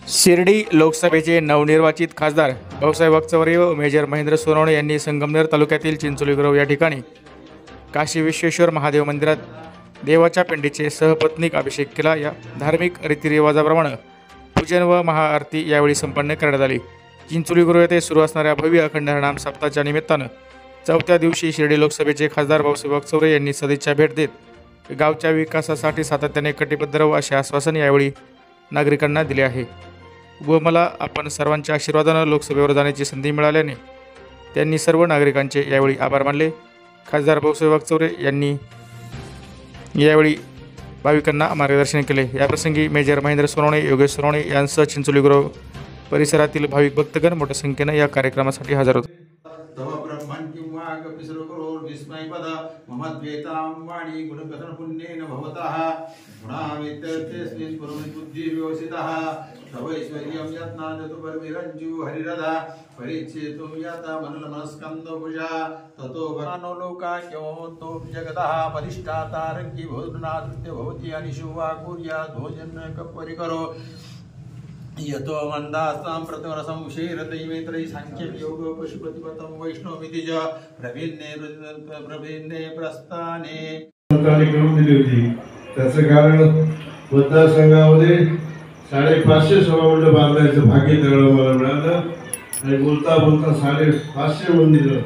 शिर्डी लोकसभेचे नवनिर्वाचित खासदार भाऊसाहेब वागचौरे व मेजर महेंद्र सोनवणे यांनी संगमनेर तालुक्यातील चिंचोली ग्रोव या ठिकाणी काशी विश्वेश्वर महादेव मंदिरात देवाच्या पिंडीचे सहपत्नीक अभिषेक केला। या धार्मिक रीतिरिवाजाप्रमाणे पूजन व महाआरती यावेळी संपन्न करण्यात आली। चिंचोली ग्रोव येथे सुरू असणाऱ्या भव्य अखंड हरिनाम सप्ताहाच्या निमित्तानं चौथ्या दिवशी शिर्डी लोकसभेचे खासदार भाऊसाहेब वागचौरे यांनी सदिच्छा भेट देत गावच्या विकासासाठी सातत्याने कटिबद्ध राहू असे आश्वासन यावेळी नागरिकांना दिले आहे व मला आपण सर्वांच्या आशीर्वादाने लोकसभेवर जाण्याची संधी मिळाल्याने त्यांनी सर्व नागरिकांचे यावेळी आभार मानले। खासदार भाऊसाहेब वागचौरे यांनी यावेळी भाविकांना मार्गदर्शन केले। याप्रसंगी मेजर महेंद्र सोनवणे, योगेश सोनवणे यांसह चिंचोली ग्रोव परिसरातील भाविक भक्तगण मोठ्या संख्येने या कार्यक्रमासाठी हजर होते। यतो मंदास्तां प्रतिवरसं उषेरतैमेत्रैः सांख्यं योगो पशुपतिपतं वैष्णवमितिज प्रवीण्ये प्रस्थाने करून दिली होती। त्याचं कारण मतदारसंघामध्ये 550 सभामंडप बांधायचं भाग्य मला मिळालं आणि बोलता 550 मंदिरं